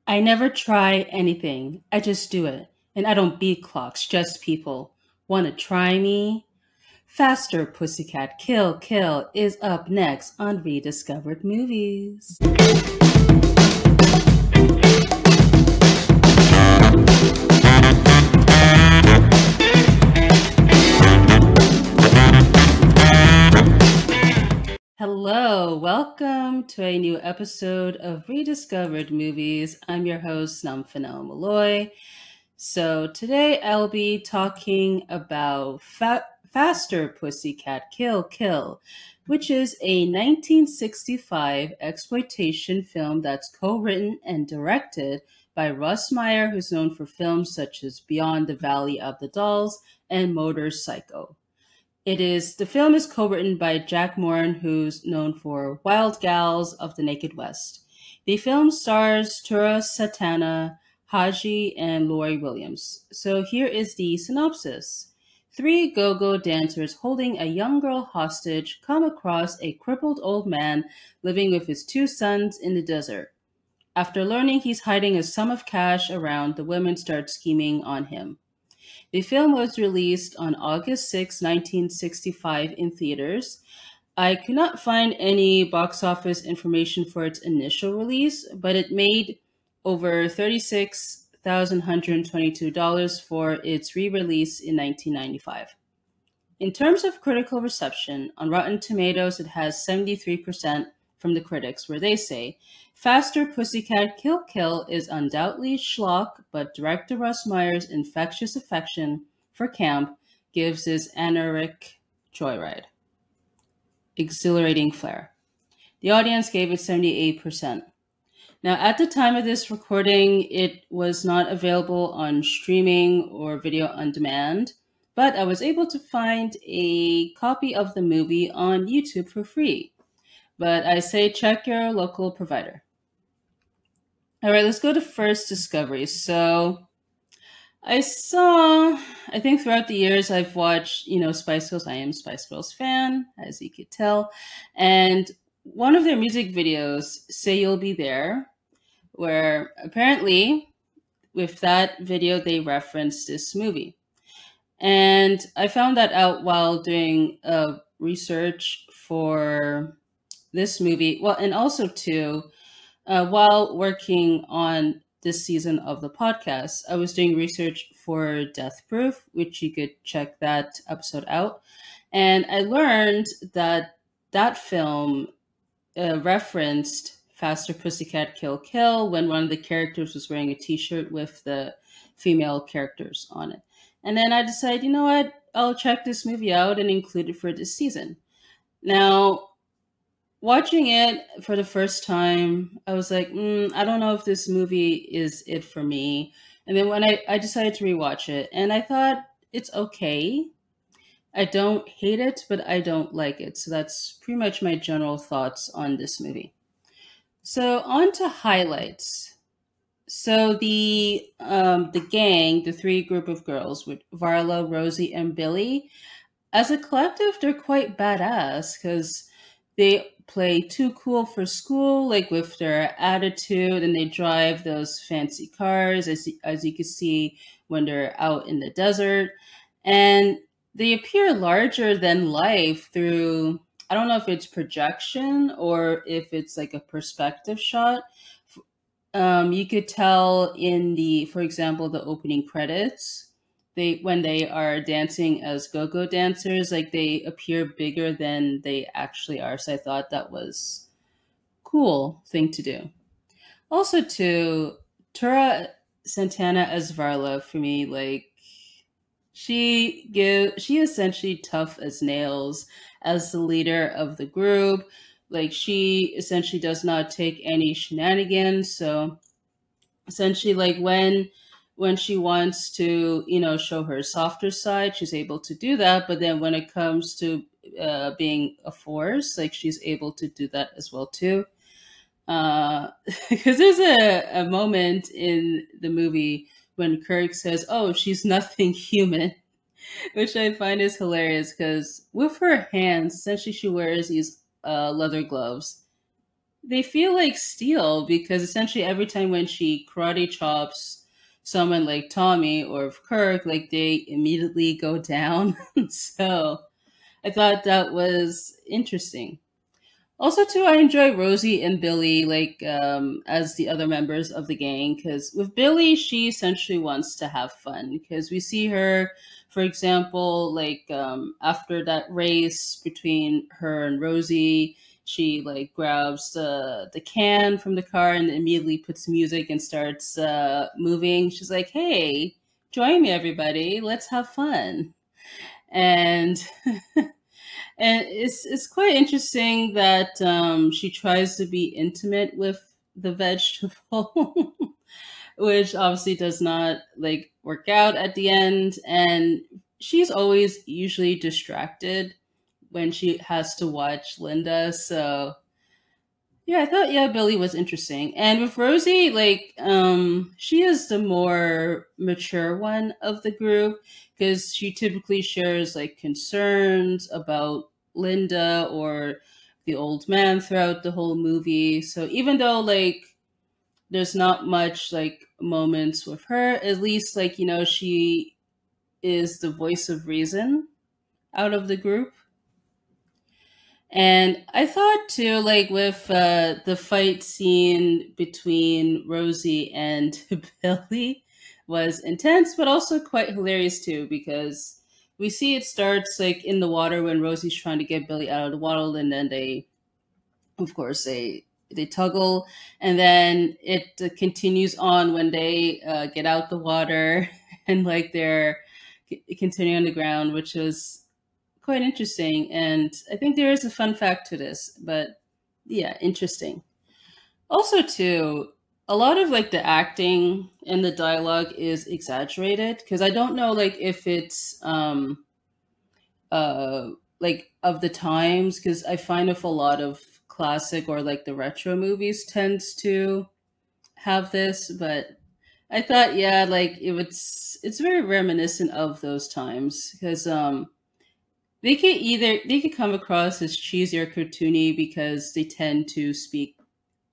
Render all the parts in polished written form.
I never try anything. I just do it. And I don't beat clocks, just people. Wanna try me? Faster Pussycat Kill Kill is up next on Rediscovered Movies. Hello, welcome to a new episode of Rediscovered Movies. I'm your host, Nomfanelo. So today I'll be talking about Faster Pussycat Kill Kill, which is a 1965 exploitation film that's co-written and directed by Russ Meyer, who's known for films such as Beyond the Valley of the Dolls and Motorpsycho. The film is co-written by Jack Moran, who's known for Wild Gals of the Naked West. The film stars Tura Satana, Haji and Lori Williams. So here is the synopsis. Three go-go dancers holding a young girl hostage come across a crippled old man living with his two sons in the desert. After learning he's hiding a sum of cash around, the women start scheming on him. The film was released on August 6, 1965 in theaters. I could not find any box office information for its initial release, but it made over $36,122 for its re-release in 1995. In terms of critical reception, on Rotten Tomatoes it has 73% from the critics, where they say, Faster Pussycat Kill Kill is undoubtedly schlock, but director Russ Meyer's infectious affection for camp gives this anarchic joyride exhilarating flair. The audience gave it 78%. Now, at the time of this recording, it was not available on streaming or video on demand, but I was able to find a copy of the movie on YouTube for free. But I say check your local provider. All right, let's go to first discovery. So I think throughout the years I've watched, Spice Girls. I am a Spice Girls fan, as you could tell. And one of their music videos, Say You'll Be There, where apparently with that video they referenced this movie. And I found that out while doing research for this movie. Well, and also too, while working on this season of the podcast, I was doing research for Death Proof, which you could check that episode out. And I learned that that film referenced Faster Pussycat Kill Kill when one of the characters was wearing a t-shirt with the female characters on it. And then I decided, you know what, I'll check this movie out and include it for this season. Now, watching it for the first time, I was like, I don't know if this movie is it for me. And then when I decided to rewatch it, and I thought it's okay. I don't hate it, but I don't like it. So that's pretty much my general thoughts on this movie. So on to highlights. So the gang, the three group of girls with Varla, Rosie, and Billy, as a collective, they're quite badass because they play too cool for school, like with their attitude, and they drive those fancy cars, as you can see when they're out in the desert. And they appear larger than life through, I don't know if it's projection or if it's like a perspective shot. You could tell in for example, the opening credits, when they are dancing as go-go dancers, like they appear bigger than they actually are. So I thought that was cool thing to do. Also, too, Tura Satana as Varla, for me, like she essentially tough as nails as the leader of the group. Like she essentially does not take any shenanigans. So essentially, like when she wants to, show her softer side, she's able to do that. But then when it comes to being a force, like she's able to do that as well too. Because there's a moment in the movie when Kirk says, "Oh, she's nothing human," which I find is hilarious because with her hands, essentially she wears these leather gloves. they feel like steel because essentially every time when she karate chops someone like Tommy or Kirk, like they immediately go down. So I thought that was interesting. Also, too, I enjoy Rosie and Billy like as the other members of the gang because with Billy, she essentially wants to have fun because we see her, for example, like after that race between her and Rosie, she like grabs the can from the car and immediately puts music and starts moving. She's like, "Hey, join me, everybody! Let's have fun!" And and it's quite interesting that she tries to be intimate with the vegetable, which obviously does not like work out at the end. And she's always usually distracted when she has to watch Linda. So yeah, I thought yeah Billy was interesting. And with Rosie, like she is the more mature one of the group because she typically shares like concerns about Linda or the old man throughout the whole movie. So even though like there's not much like moments with her, at least like she is the voice of reason out of the group. And I thought too, like with the fight scene between Rosie and Billy was intense, but also quite hilarious too, because we see it starts like in the water when Rosie's trying to get Billy out of the water, and then they, of course, they tuggle, and then it continues on when they get out the water and like they're continuing on the ground, which was quite interesting. And I think there is a fun fact to this, but yeah, interesting. Also, too, a lot of like the acting and the dialogue is exaggerated because I don't know like if it's uh like of the times because I find if a lot of classic or like the retro movies tends to have this, but I thought yeah like it's very reminiscent of those times because they could come across as cheesy or cartoony because they tend to speak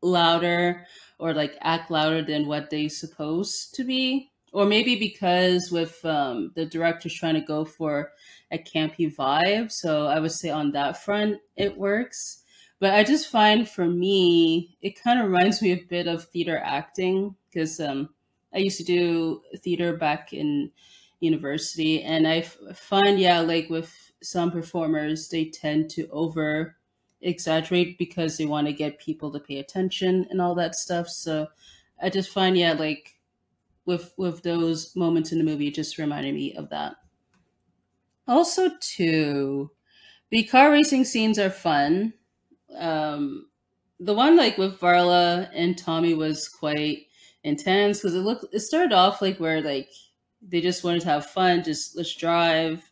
louder or like act louder than what they supposed to be, or maybe because with the director's trying to go for a campy vibe. So I would say on that front it works. But I just find for me it kind of reminds me a bit of theater acting because I used to do theater back in university, and find yeah like with some performers they tend to over exaggerate because they want to get people to pay attention and all that stuff. So I just find yeah like with those moments in the movie it just reminded me of that. Also too, the car racing scenes are fun. The one like with Varla and Tommy was quite intense because it started off like where like they just wanted to have fun, just let's drive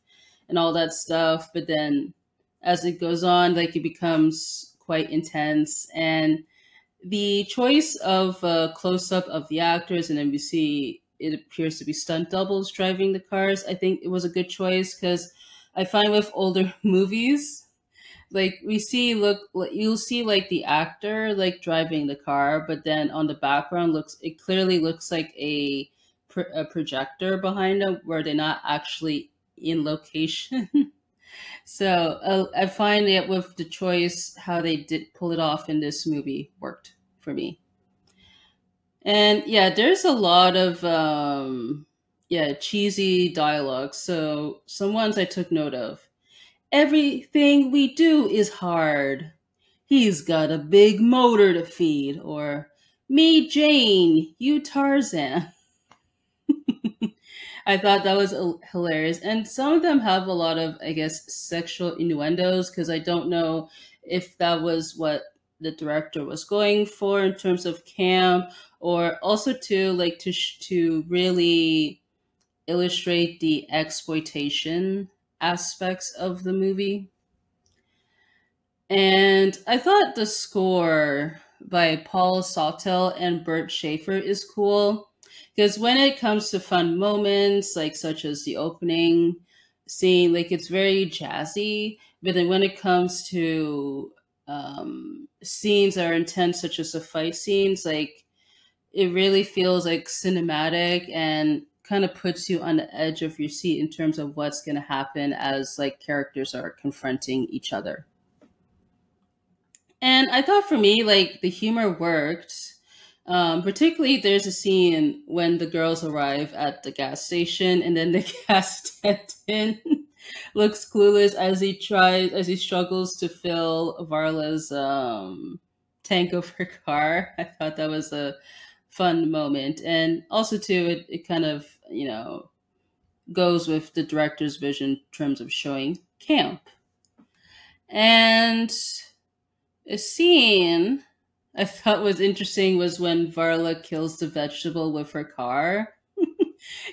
and all that stuff. But then as it goes on, like it becomes quite intense, and the choice of a close up of the actors, and then we see it appears to be stunt doubles driving the cars. I think it was a good choice because I find with older movies like we see look like you'll see like the actor like driving the car, but then on the background looks it clearly looks like a projector behind them where they're not actually in location. So I find that with the choice how they did pull it off in this movie worked for me. And yeah, there's a lot of yeah cheesy dialogue. So some ones I took note of. Everything we do is hard. He's got a big motor to feed. Or, me, Jane, you, Tarzan. I thought that was hilarious. And some of them have a lot of, I guess, sexual innuendos because I don't know if that was what the director was going for in terms of camp, or also to like to really illustrate the exploitation aspects of the movie. And I thought the score by Paul Sawtell and Bert Schaefer is cool because when it comes to fun moments, like such as the opening scene, like it's very jazzy. But then when it comes to scenes that are intense, such as the fight scenes. Like, it really feels like cinematic and kind of puts you on the edge of your seat in terms of what's going to happen as like characters are confronting each other. And I thought for me, like, the humor worked. Particularly, there's a scene when the girls arrive at the gas station, and then the gas attendant looks clueless as he struggles to fill Varla's tank of her car. I thought that was a fun moment, and also too, it kind of goes with the director's vision in terms of showing camp. And a scene I thought was interesting was when Varla kills the vegetable with her car.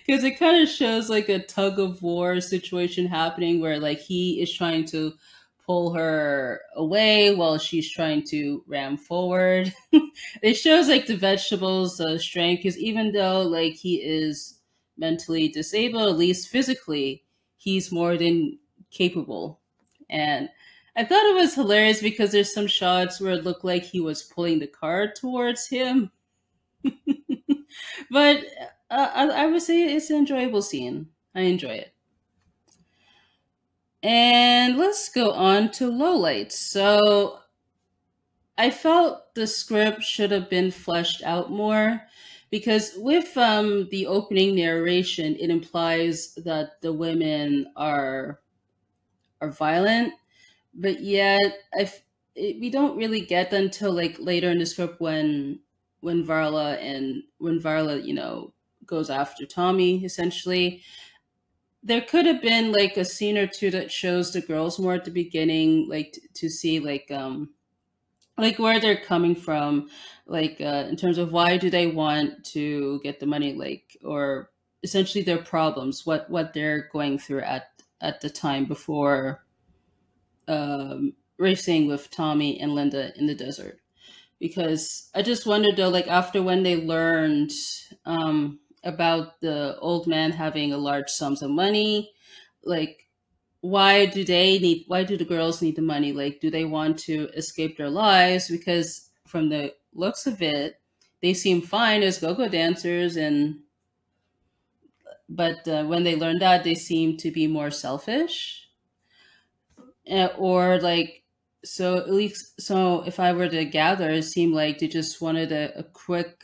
Because it kind of shows like a tug of war situation happening where like he is trying to pull her away while she's trying to ram forward. It shows like the vegetable's strength, because even though like he is mentally disabled, at least physically, he's more than capable. And I thought it was hilarious because there's some shots where it looked like he was pulling the car towards him. But I would say it's an enjoyable scene. I enjoy it. And let's go on to Lowlights. So I felt the script should have been fleshed out more, because with the opening narration, it implies that the women are violent, but yet we don't really get that until like later in the script when Varla goes after Tommy. Essentially, there could have been like a scene or two that shows the girls more at the beginning, like to see like where they're coming from, like in terms of why do they want to get the money, like, or essentially their problems, what they're going through at the time before racing with Tommy and Linda in the desert. Because I just wondered though, like after when they learned about the old man having a large sums of money, like why do the girls need the money? Like, do they want to escape their lives? Because from the looks of it, they seem fine as go-go dancers, and but when they learn that, they seem to be more selfish. Or like, so at least, so if I were to gather, it seemed like they just wanted a quick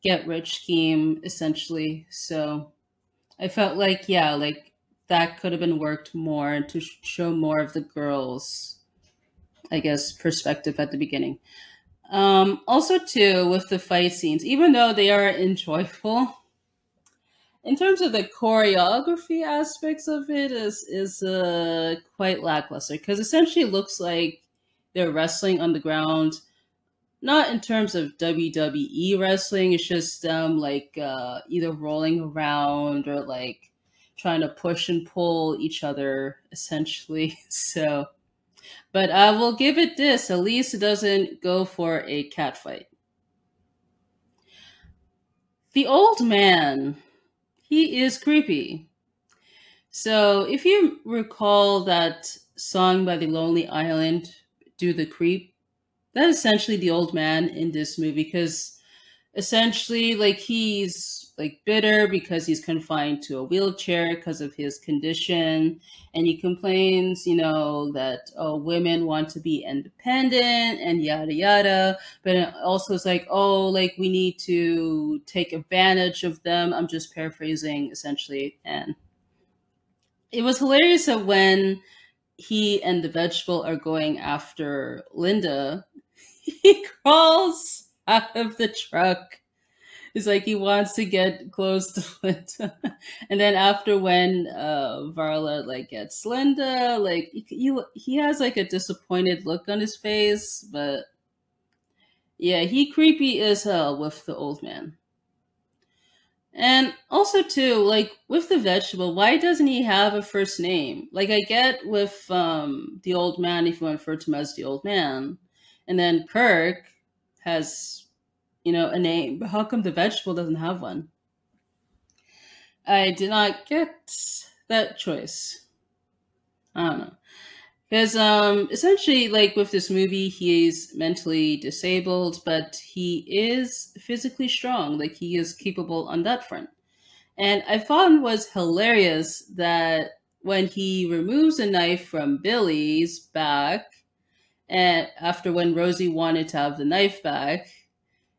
get rich scheme essentially. So I felt like, yeah, like that could have been worked more to show more of the girls, I guess, perspective at the beginning. Also too, with the fight scenes, even though they are enjoyable, in terms of the choreography aspects of it is quite lackluster, because essentially it looks like they're wrestling on the ground, not in terms of WWE wrestling. It's just them like either rolling around or like trying to push and pull each other essentially. So, but I will give it this: at least it doesn't go for a cat fight. The old man, he is creepy. So, if you recall that song by the Lonely Island, "Do the Creep," that's essentially the old man in this movie, because essentially like he's like bitter because he's confined to a wheelchair because of his condition, and he complains that, oh, women want to be independent and yada yada, but it also it's like, oh, like we need to take advantage of them. I'm just paraphrasing essentially. And it was hilarious that when he and the vegetable are going after Linda, he crawls out of the truck. It's like he wants to get close to Linda. And then after when Varla like gets Linda, like he has like a disappointed look on his face. But yeah, he creepy as hell with the old man. And also too, like with the vegetable, why doesn't he have a first name? Like I get with the old man, if you want to refer to him as the old man, and then Kirk has a name, but how come the vegetable doesn't have one? I did not get that choice. I don't know. Because essentially, like with this movie, he is mentally disabled, but he is physically strong. Like he is capable on that front. And I found was hilarious that when he removes a knife from Billy's back, and after when Rosie wanted to have the knife back,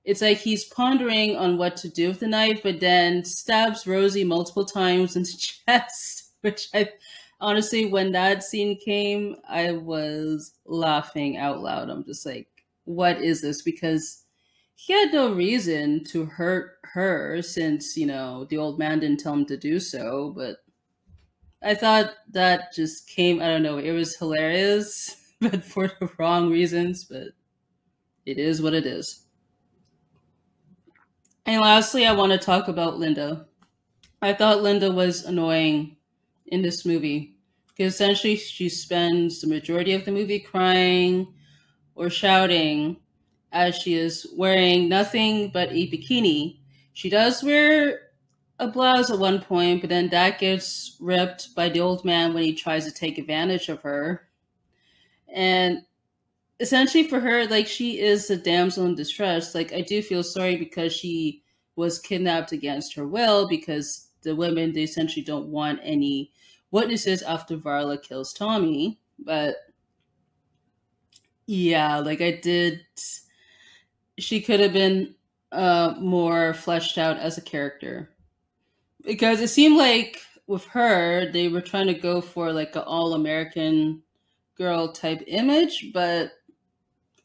it's like he's pondering on what to do with the knife, but then stabs Rosie multiple times in the chest. Which I honestly, when that scene came, I was laughing out loud. I'm just like, what is this? Because he had no reason to hurt her since, the old man didn't tell him to do so. But I thought that just came, I don't know, it was hilarious, but for the wrong reasons. But it is what it is. And lastly, I want to talk about Linda. I thought Linda was annoying in this movie because essentially she spends the majority of the movie crying or shouting as she is wearing nothing but a bikini. She does wear a blouse at one point, but then that gets ripped by the old man when he tries to take advantage of her. And essentially for her, like she is a damsel in distress. Like I do feel sorry because she was kidnapped against her will because the women they essentially don't want any witnesses after Varla kills Tommy. But yeah, like I did she could have been more fleshed out as a character. Because it seemed like with her, they were trying to go for like an all American girl type image, but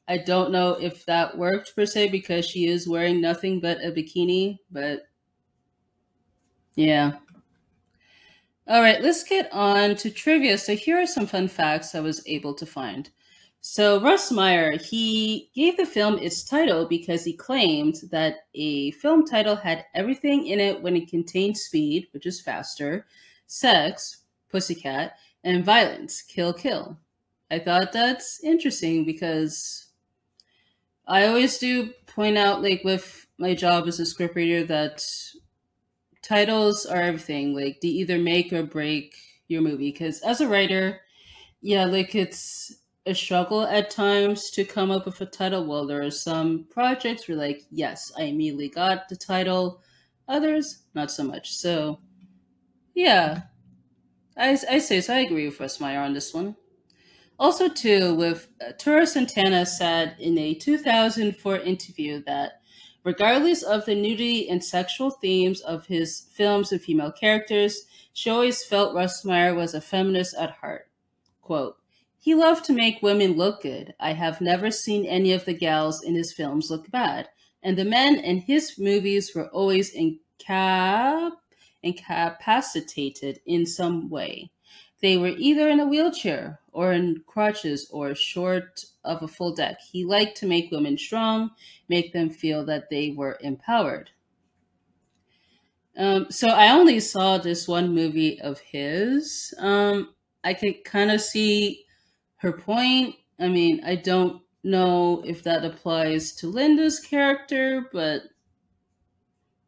I don't know if that worked per se because she is wearing nothing but a bikini. But yeah. All right, let's get on to trivia. So here are some fun facts I was able to find. So Russ Meyer, he gave the film its title because he claimed that a film title had everything in it when it contained speed, which is faster, sex, Pussycat, and violence, kill, kill. I thought that's interesting because I always do point out, like with my job as a scriptwriter, that titles are everything. Like they either make or break your movie. Because as a writer, yeah, like it's a struggle at times to come up with a title. Well, there are some projects where, like, yes, I immediately got the title. Others, not so much. So yeah, I say so. I agree with Russ Meyer on this one. Also, too, with Tura Satana said in a 2004 interview that regardless of the nudity and sexual themes of his films with female characters, she always felt Russ Meyer was a feminist at heart. Quote, he loved to make women look good. I have never seen any of the gals in his films look bad. And the men in his movies were always incapacitated in some way. They were either in a wheelchair or in crutches or short of a full deck. He liked to make women strong, make them feel that they were empowered. So I only saw this one movie of his. I could kind of see her point. I mean, I don't know if that applies to Linda's character, but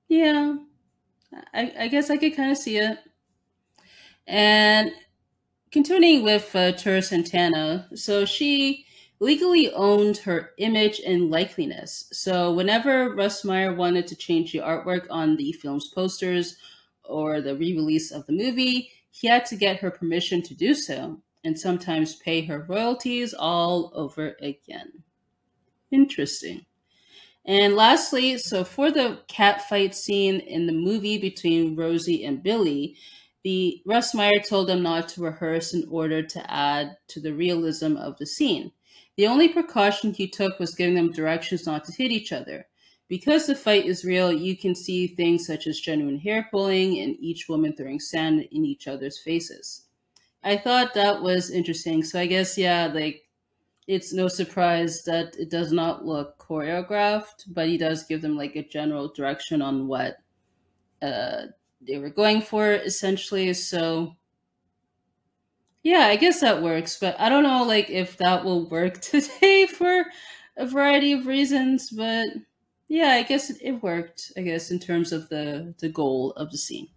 yeah, I guess I could kind of see it. And continuing with Tura Santana, so she legally owned her image and likeliness. So whenever Russ Meyer wanted to change the artwork on the film's posters or the re-release of the movie, he had to get her permission to do so, and sometimes pay her royalties all over again. Interesting. And lastly, so for the cat fight scene in the movie between Rosie and Billy, the Russ Meyer told them not to rehearse in order to add to the realism of the scene. The only precaution he took was giving them directions not to hit each other. Because the fight is real, you can see things such as genuine hair pulling and each woman throwing sand in each other's faces. I thought that was interesting. So I guess, yeah, like it's no surprise that it does not look choreographed, but he does give them like a general direction on what uh, they were going for, essentially. So yeah, I guess that works, but I don't know like if that will work today for a variety of reasons. But yeah, I guess it worked. I guess in terms of the goal of the scene.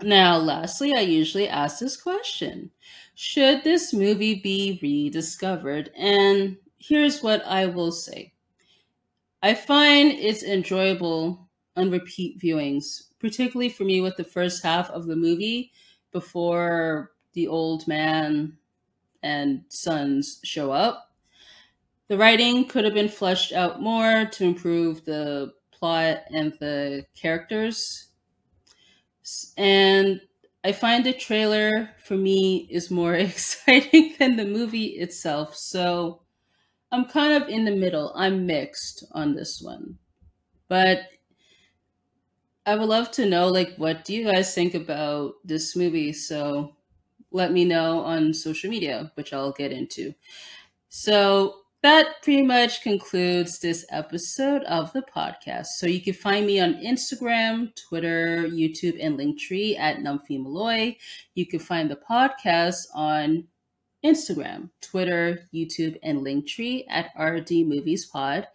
Now, lastly, I usually ask this question: should this movie be rediscovered? And here's what I will say: I find it's enjoyable on repeat viewings, particularly for me with the first half of the movie before the old man and sons show up. The writing could have been fleshed out more to improve the plot and the characters. And I find the trailer for me is more exciting than the movie itself. So I'm kind of in the middle. I'm mixed on this one. But I would love to know, like, what do you guys think about this movie? So let me know on social media, which I'll get into. So that pretty much concludes this episode of the podcast. So you can find me on Instagram, Twitter, YouTube, and Linktree at Nomfanelo. You can find the podcast on Instagram, Twitter, YouTube, and Linktree at RD Movies Pod.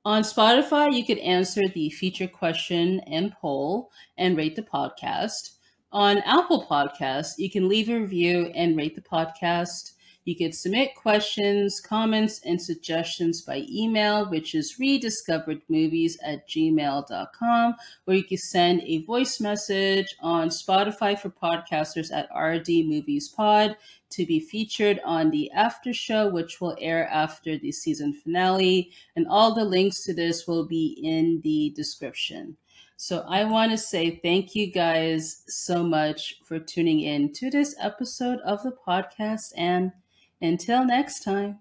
On Spotify, you could answer the feature question and poll and rate the podcast. On Apple Podcasts, you can leave a review and rate the podcast. You could submit questions, comments, and suggestions by email, which is rediscoveredmovies@gmail.com, or you can send a voice message on Spotify for podcasters at RD Movies Pod to be featured on the after show, which will air after the season finale. And all the links to this will be in the description. So I want to say thank you guys so much for tuning in to this episode of the podcast. And until next time.